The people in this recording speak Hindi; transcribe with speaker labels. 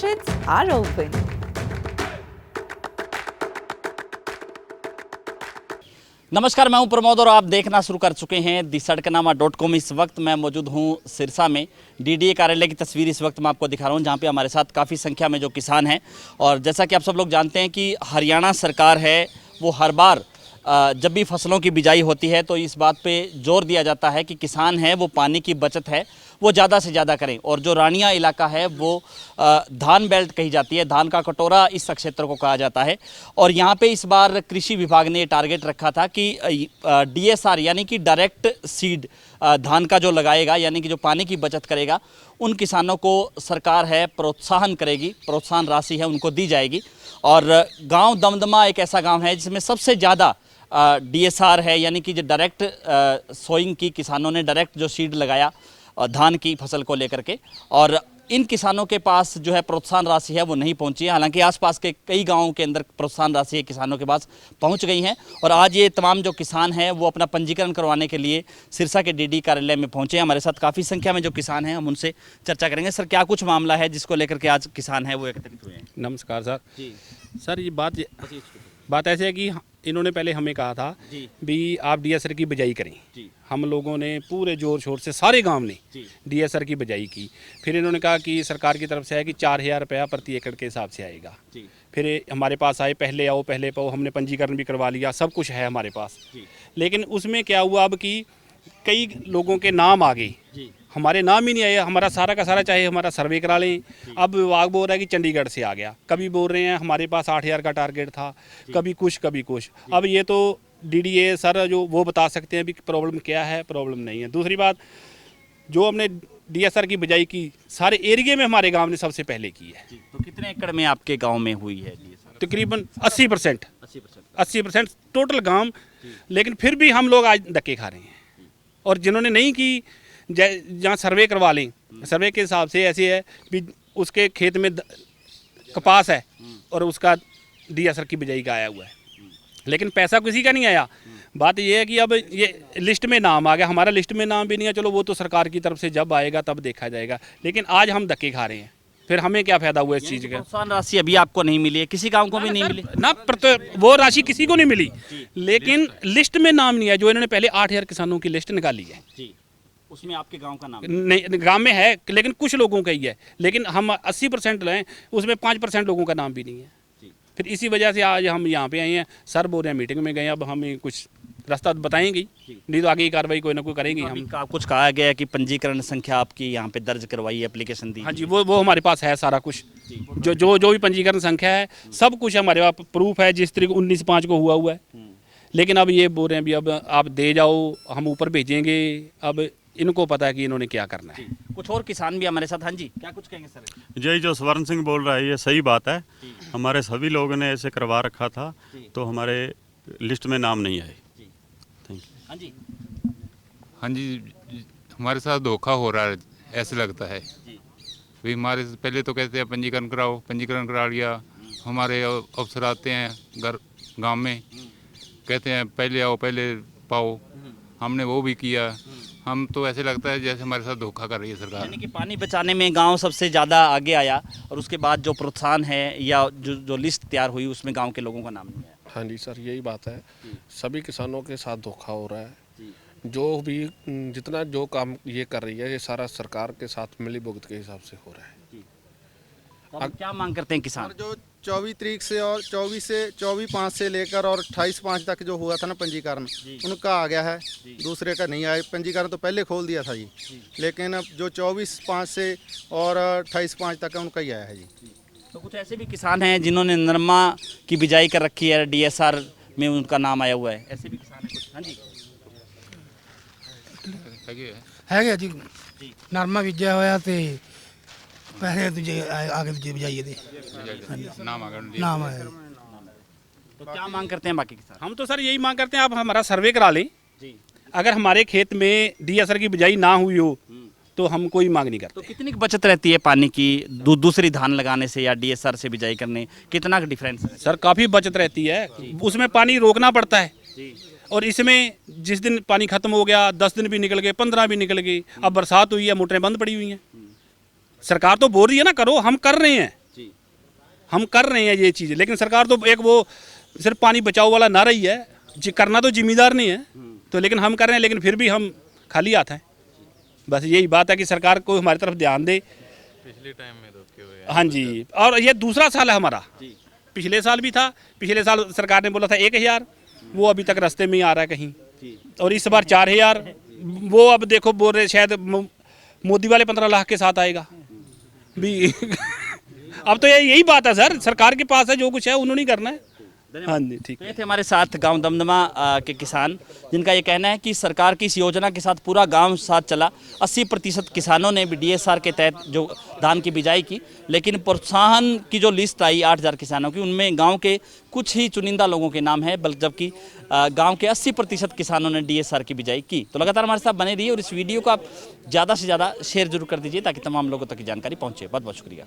Speaker 1: Admissions are open.
Speaker 2: नमस्कार, मैं हूं प्रमोद और आप देखना शुरू कर चुके हैं दी-सड़कनामा.com। इस वक्त मैं मौजूद हूं सिरसा में। डीडीए कार्यालय की तस्वीर इस वक्त मैं आपको दिखा रहा हूं, जहां पे हमारे साथ काफ़ी संख्या में जो किसान हैं। और जैसा कि आप सब लोग जानते हैं कि हरियाणा सरकार है वो हर बार जब भी फसलों की बिजाई होती है तो इस बात पे जोर दिया जाता है कि किसान है वो पानी की बचत है वो ज़्यादा से ज़्यादा करें। और जो रानिया इलाका है वो धान बेल्ट कही जाती है, धान का कटोरा इस क्षेत्र को कहा जाता है। और यहाँ पे इस बार कृषि विभाग ने टारगेट रखा था कि DSR यानी कि डायरेक्ट सीड धान का जो लगाएगा, यानी कि जो पानी की बचत करेगा, उन किसानों को सरकार है प्रोत्साहन करेगी, प्रोत्साहन राशि है उनको दी जाएगी। और गांव दमदमा एक ऐसा गांव है जिसमें सबसे ज़्यादा DSR है, यानी कि जो डायरेक्ट सोइंग की किसानों ने डायरेक्ट जो सीड लगाया धान की फसल को लेकर के, और इन किसानों के पास जो है प्रोत्साहन राशि है वो नहीं पहुंची है। हालांकि आसपास के कई गांवों के अंदर प्रोत्साहन राशि किसानों के पास पहुंच गई हैं। और आज ये तमाम जो किसान हैं वो अपना पंजीकरण करवाने के लिए सिरसा के डीडी कार्यालय में पहुंचे हैं। हमारे साथ काफ़ी संख्या में जो किसान हैं हम उनसे चर्चा करेंगे। सर, क्या कुछ मामला है जिसको लेकर के आज किसान है वो एकत्रित हुए हैं?
Speaker 3: नमस्कार सर
Speaker 2: जी
Speaker 3: सर, ये बात ऐसे है कि इन्होंने पहले हमें कहा था
Speaker 2: जी
Speaker 3: भी आप DSR की बिजाई करें।
Speaker 2: जी
Speaker 3: हम लोगों ने पूरे जोर शोर से सारे गांव ने
Speaker 2: जी
Speaker 3: DSR की बिजाई की। फिर इन्होंने कहा कि सरकार की तरफ से है कि 4,000 रुपया प्रति एकड़ के हिसाब से आएगा।
Speaker 2: जी
Speaker 3: फिर हमारे पास आए, पहले आओ पहले पाओ, हमने पंजीकरण भी करवा लिया, सब कुछ है हमारे पास।
Speaker 2: जी
Speaker 3: लेकिन उसमें क्या हुआ अब कि कई लोगों के नाम आ गए,
Speaker 2: जी
Speaker 3: हमारे नाम ही नहीं आए। हमारा सारा का सारा चाहे हमारा सर्वे करा लें, अब विभाग बोल रहा है कि चंडीगढ़ से आ गया, कभी बोल रहे हैं हमारे पास 8,000 का टारगेट था, कभी कुछ। अब ये तो DDA सर जो वो बता सकते हैं भी प्रॉब्लम क्या है, प्रॉब्लम नहीं है। दूसरी बात, जो हमने DSR की बिजाई की सारे एरिया में हमारे गांव ने सबसे पहले की है।
Speaker 2: जी। तो कितने एकड़ में आपके गाँव में हुई है DSR?
Speaker 3: तकरीबन 80%
Speaker 2: 80%।
Speaker 3: 80% टोटल गांव। लेकिन फिर भी हम लोग आज धक्के खा रहे हैं। और जिन्होंने नहीं की, जहाँ सर्वे करवा लें, सर्वे के हिसाब से ऐसे है भी उसके खेत में कपास है और उसका DSR की बिजाई का आया हुआ है, लेकिन पैसा किसी का नहीं आया। बात ये है कि अब ये लिस्ट में नाम आ गया, हमारा लिस्ट में नाम भी नहीं है। चलो वो तो सरकार की तरफ से जब आएगा तब देखा जाएगा, लेकिन आज हम धक्के खा रहे हैं। फिर हमें क्या फायदा हुआ इस चीज़ का?
Speaker 2: प्रोत्साहन राशि अभी आपको नहीं मिली है, किसी गांव को भी नहीं मिली
Speaker 3: ना, वो राशि किसी को नहीं मिली, लेकिन लिस्ट में नाम नहीं है। जो इन्होंने पहले 8,000 किसानों की लिस्ट निकाली है
Speaker 2: जी, उसमें आपके गांव का नाम
Speaker 3: नहीं, गांव में है लेकिन कुछ लोगों का ही है। लेकिन हम 80% लें, उसमें 5% लोगों का नाम भी नहीं है। फिर इसी वजह से आज हम यहाँ पे आए हैं। सर बोल रहे हैं मीटिंग में गए, अब हमें कुछ रास्ता बताएंगे, नहीं तो आगे की कार्रवाई कोई ना कोई करेंगे हम।
Speaker 2: कुछ कहा गया है कि पंजीकरण संख्या आपकी यहाँ पे दर्ज करवाई, एप्लीकेशन दी?
Speaker 3: हाँ जी, वो हमारे पास है सारा कुछ, जो भी पंजीकरण संख्या है सब कुछ हमारे पास प्रूफ है। जिस तरीके 19/5 को हुआ है। लेकिन अब ये बोल रहे हैं भी अब आप दे जाओ, हम ऊपर भेजेंगे। अब इनको पता है कि इन्होंने क्या करना है।
Speaker 2: कुछ और किसान भी हमारे साथ। हाँ जी, क्या कुछ कहेंगे सर?
Speaker 4: जय, जो स्वर्ण सिंह बोल रहा है ये सही बात है। हमारे सभी लोगों ने ऐसे करवा रखा था, तो हमारे लिस्ट में नाम नहीं आए। Thank you.
Speaker 2: हाँ जी,
Speaker 5: हाँ जी, हमारे साथ धोखा हो रहा है ऐसे लगता है। भाई हमारे पहले तो कहते हैं पंजीकरण कराओ, पंजीकरण करा लिया। हमारे अफसर आते हैं गांव में, कहते हैं पहले आओ पहले पाओ, हमने वो भी किया। हम तो ऐसे लगता है जैसे हमारे साथ धोखा कर रही है सरकार।
Speaker 2: यानी कि पानी बचाने में गांव सबसे ज़्यादा आगे आया, और उसके बाद जो प्रोत्साहन है या जो लिस्ट तैयार हुई उसमें गांव के लोगों का नाम नहीं आया।
Speaker 6: हाँ जी सर, यही बात है। सभी किसानों के साथ धोखा हो रहा है। जो भी जितना जो काम ये कर रही है, ये सारा सरकार के साथ मिली भुगत के हिसाब से हो रहा है।
Speaker 2: तो अब क्या मांग करते हैं किसान?
Speaker 7: और जो 24 तारीख से और 24/5 से लेकर और 28/5 तक जो हुआ था ना पंजीकरण, उनका आ गया है, दूसरे का नहीं आया। पंजीकरण तो पहले खोल दिया था जी, लेकिन अब जो 24/5 से और 28/5 तक है उनका ही आया है जी।
Speaker 2: तो कुछ ऐसे भी किसान हैं जिन्होंने नरमा की बिजाई कर रखी है, DSR में उनका नाम आया हुआ है, ऐसे भी किसान हैं कुछ? हाँ जी,
Speaker 8: ਹੈਗੇ ਜੀ ਨਰਮਾ ਬੀਜਿਆ ਹੋਇਆ ਤੇ ਪੈਸੇ ਦੂਜੇ ਆਗੇ ਦੂਜੇ ਬਜਾਈਏ ਦੇ
Speaker 5: नाम आ गया।
Speaker 8: ਨਾਮ ਆਇਆ
Speaker 2: तो क्या मांग करते हैं बाकी किसान?
Speaker 3: हम तो सर यही मांग करते हैं, आप हमारा सर्वे करा लें। अगर हमारे खेत में DSR की बिजाई ना हुई हो तो हम कोई मांग नहीं करते।
Speaker 2: तो कितनी बचत रहती है पानी की दूसरी धान लगाने से या DSR से बिजाई करने, कितना डिफरेंस है?
Speaker 3: सर काफ़ी बचत रहती है, उसमें पानी रोकना पड़ता है। और इसमें जिस दिन पानी खत्म हो गया, 10 दिन भी निकल गए, 15 भी निकल गई। अब बरसात हुई है, मोटरें बंद पड़ी हुई हैं। सरकार तो बोल रही है ना करो, हम कर रहे हैं। हम कर रहे हैं ये चीज़, लेकिन सरकार तो एक वो सिर्फ पानी बचाओ वाला नारा ही है, करना तो जिम्मेदार नहीं है, तो लेकिन हम कर रहे हैं, लेकिन फिर भी हम खाली हाथ हैं। बस यही बात है कि सरकार को हमारी तरफ ध्यान दे।
Speaker 5: पिछले टाइम में रोके हुए
Speaker 3: हाँ जी, और ये दूसरा साल है हमारा, पिछले साल भी था, पिछले साल सरकार ने बोला था 1000, वो अभी तक रास्ते में ही आ रहा है कहीं, और इस बार 4000, वो अब देखो बोल रहे शायद मोदी वाले 15 लाख के साथ आएगा भी। अब तो यही बात है सर, सरकार के पास है, जो कुछ है उन्होंने ही करना है। हाँ जी, ठीक
Speaker 2: तो
Speaker 3: है।
Speaker 2: ये थे हमारे साथ गांव दमदमा के किसान, जिनका ये कहना है कि सरकार की इस योजना के साथ पूरा गांव साथ चला। 80% किसानों ने भी DSR के तहत जो धान की बिजाई की, लेकिन प्रोत्साहन की जो लिस्ट आई 8000 किसानों की, उनमें गांव के कुछ ही चुनिंदा लोगों के नाम है, बल्कि जबकि गांव के 80% किसानों ने DSR की बिजाई की। तो लगातार हमारे साथ बने रहिए और इस वीडियो को आप ज़्यादा से ज़्यादा शेयर जरूर कर दीजिए, ताकि तमाम लोगों तक की जानकारी पहुँचे। बहुत बहुत शुक्रिया।